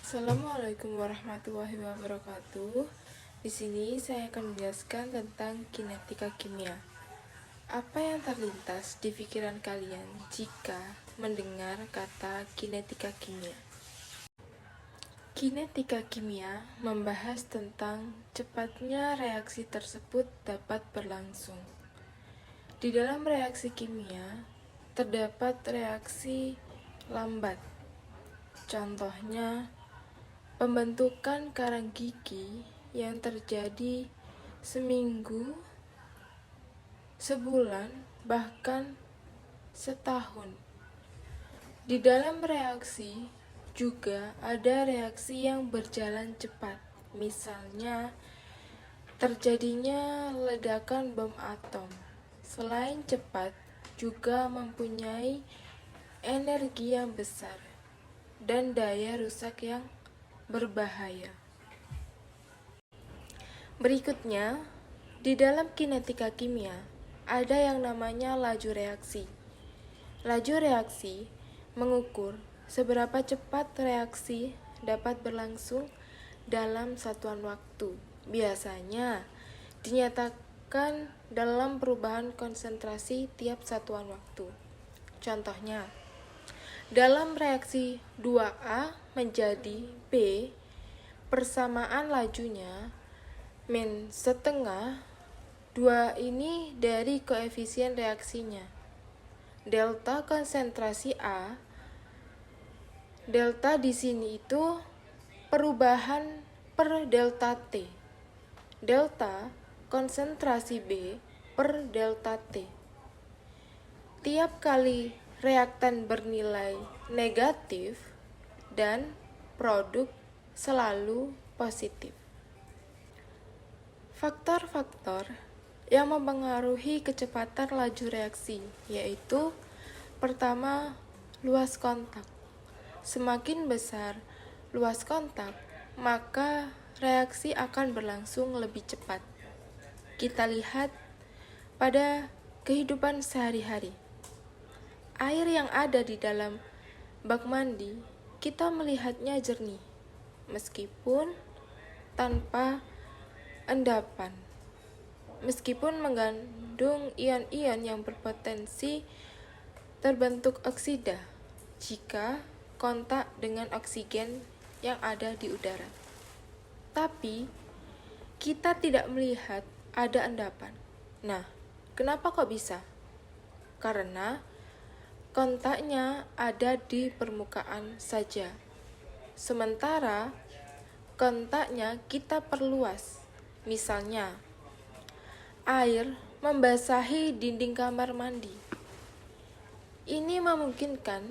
Assalamualaikum warahmatullahi wabarakatuh. Di sini saya akan menjelaskan tentang kinetika kimia. Apa yang terlintas di pikiran kalian jika mendengar kata kinetika kimia? Kinetika kimia membahas tentang cepatnya reaksi tersebut dapat berlangsung. Di dalam reaksi kimia terdapat reaksi lambat. Contohnya, pembentukan karang gigi yang terjadi seminggu, sebulan, bahkan setahun. Di dalam reaksi juga ada reaksi yang berjalan cepat. Misalnya, terjadinya ledakan bom atom. Selain cepat, juga mempunyai energi yang besar dan daya rusak yang berbahaya. Berikutnya, di dalam kinetika kimia ada yang namanya laju reaksi. Laju reaksi mengukur seberapa cepat reaksi dapat berlangsung dalam satuan waktu. Biasanya dinyatakan dalam perubahan konsentrasi tiap satuan waktu. Contohnya, dalam reaksi 2A menjadi B, persamaan lajunya min setengah 2 ini dari koefisien reaksinya. Delta konsentrasi A, delta di sini itu perubahan per delta T. Delta konsentrasi B per delta T. Tiap kali reaktan bernilai negatif dan produk selalu positif. Faktor-faktor yang mempengaruhi kecepatan laju reaksi yaitu: pertama, luas kontak. Semakin besar luas kontak, maka reaksi akan berlangsung lebih cepat. Kita lihat pada kehidupan sehari-hari. Air yang ada di dalam bak mandi, kita melihatnya jernih, meskipun tanpa endapan. Meskipun mengandung ion-ion yang berpotensi terbentuk oksida jika kontak dengan oksigen yang ada di udara. Tapi, kita tidak melihat ada endapan. Nah, kenapa kok bisa? Karena kontaknya ada di permukaan saja. Sementara kontaknya kita perluas. Misalnya, air membasahi dinding kamar mandi. Ini memungkinkan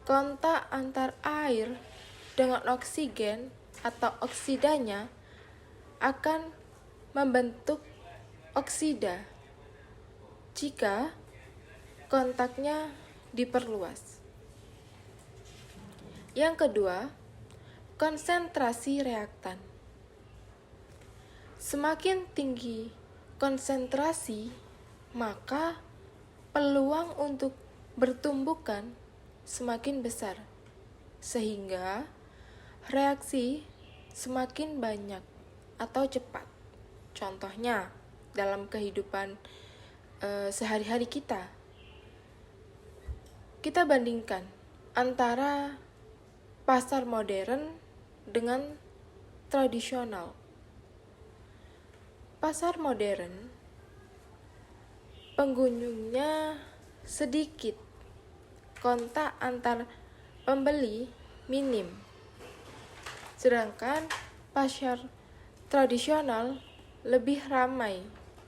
kontak antar air dengan oksigen atau oksidanya akan membentuk oksida jika kontaknya diperluas. Yang kedua, konsentrasi reaktan. Semakin tinggi konsentrasi, maka peluang untuk bertumbukan semakin besar, sehingga reaksi semakin banyak atau cepat. Contohnya, dalam kehidupan sehari-hari kita bandingkan antara pasar modern dengan tradisional. Pasar modern, pengunjungnya sedikit, kontak antar pembeli minim. Sedangkan pasar tradisional lebih ramai,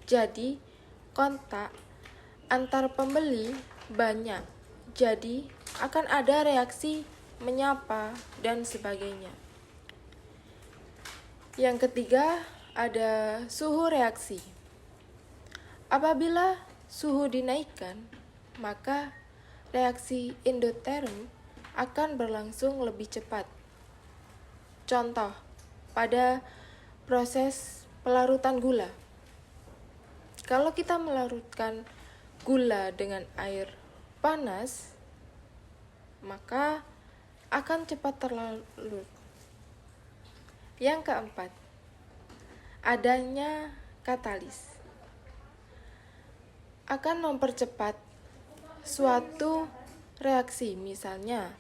jadi kontak antar pembeli banyak. Jadi akan ada reaksi menyapa dan sebagainya. Yang ketiga, ada suhu reaksi. Apabila suhu dinaikkan, maka reaksi endoterm akan berlangsung lebih cepat. Contoh, pada proses pelarutan gula. Kalau kita melarutkan gula dengan air panas, maka akan cepat terlarut. Yang keempat, adanya katalis akan mempercepat suatu reaksi. Misalnya,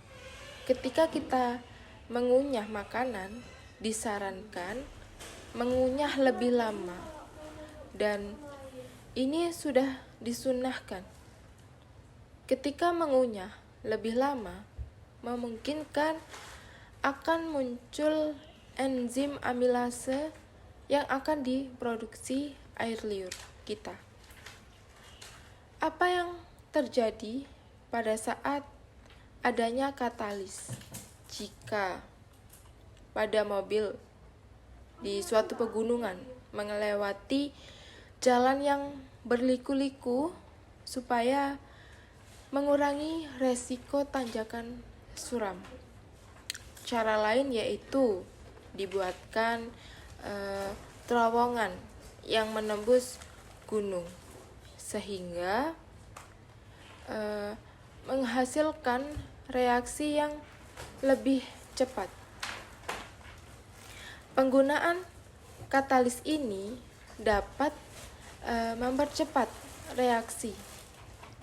ketika kita mengunyah makanan, disarankan mengunyah lebih lama, dan ini sudah disunahkan. Ketika mengunyah lebih lama, memungkinkan akan muncul enzim amilase yang akan diproduksi air liur kita. Apa yang terjadi pada saat adanya katalis? Jika pada mobil di suatu pegunungan melewati jalan yang berliku-liku supaya mengurangi resiko tanjakan suram. Cara lain yaitu dibuatkan terowongan yang menembus gunung sehingga menghasilkan reaksi yang lebih cepat. Penggunaan katalis ini dapat mempercepat reaksi.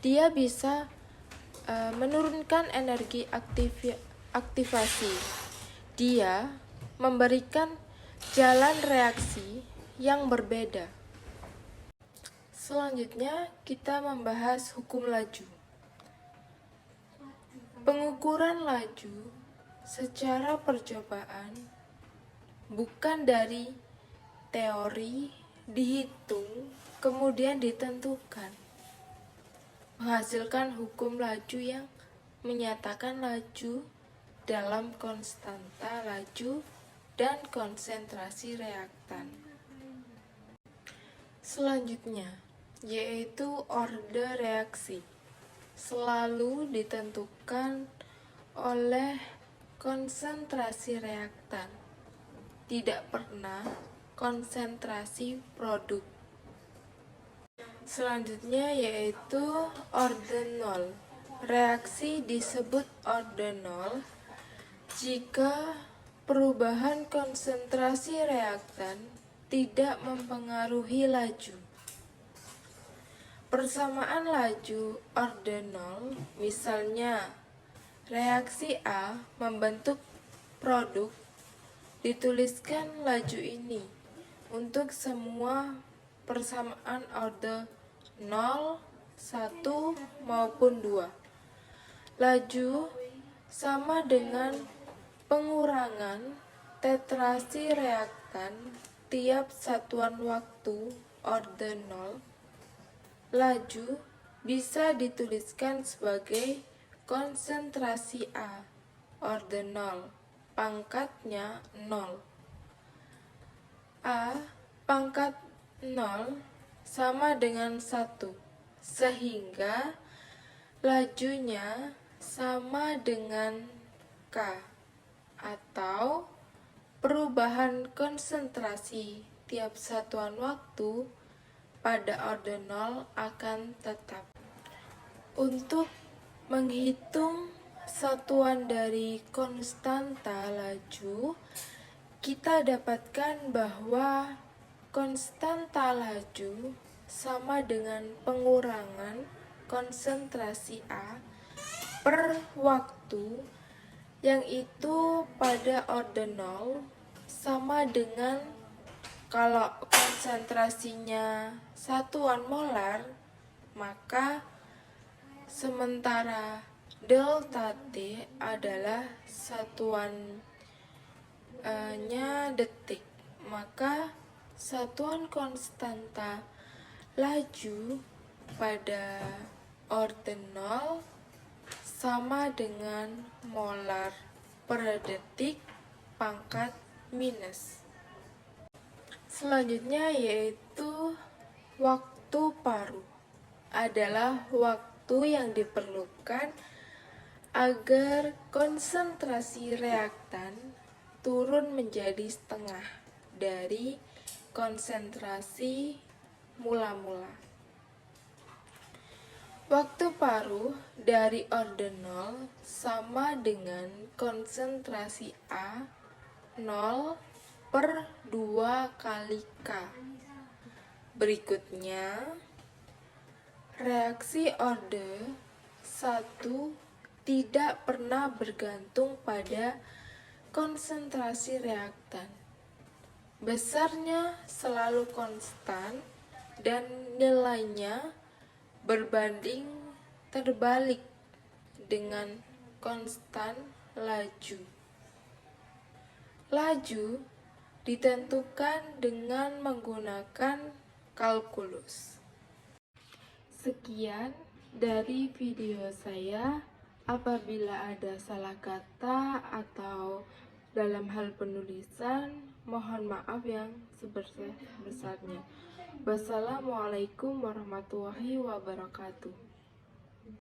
Dia bisa menurunkan energi aktivasi. Dia memberikan jalan reaksi yang berbeda. Selanjutnya, kita membahas hukum laju. Pengukuran laju secara percobaan bukan dari teori dihitung kemudian ditentukan, menghasilkan hukum laju yang menyatakan laju dalam konstanta laju dan konsentrasi reaktan. Selanjutnya, yaitu orde reaksi, selalu ditentukan oleh konsentrasi reaktan, tidak pernah konsentrasi produk. Selanjutnya yaitu orde nol. Reaksi disebut orde nol jika perubahan konsentrasi reaktan tidak mempengaruhi laju. Persamaan laju orde nol, misalnya reaksi A membentuk produk, dituliskan laju ini untuk semua persamaan orde 0, 1, maupun 2. Laju sama dengan pengurangan tetrasi reaktan tiap satuan waktu orde 0. Laju bisa dituliskan sebagai konsentrasi A orde 0, pangkatnya 0. A pangkat 0 sama dengan 1, sehingga lajunya sama dengan K, atau perubahan konsentrasi tiap satuan waktu pada orde 0 akan tetap. Untuk menghitung satuan dari konstanta laju, kita dapatkan bahwa konstanta laju sama dengan pengurangan konsentrasi A per waktu, yang itu pada orde 0 sama dengan, kalau konsentrasinya satuan molar, maka sementara delta T adalah satuannya detik, maka satuan konstanta laju pada orde 0 sama dengan molar per detik pangkat minus. Selanjutnya yaitu waktu paruh, adalah waktu yang diperlukan agar konsentrasi reaktan turun menjadi setengah dari konsentrasi mula-mula. Waktu paruh dari orde 0 sama dengan konsentrasi A 0/2 kali K. Berikutnya, reaksi orde 1 tidak pernah bergantung pada konsentrasi reaktan. Besarnya selalu konstan dan nilainya berbanding terbalik dengan konstan laju. Laju ditentukan dengan menggunakan kalkulus. Sekian dari video saya. Apabila ada salah kata atau dalam hal penulisan, mohon maaf yang sebesar-besarnya. Wassalamualaikum warahmatullahi wabarakatuh.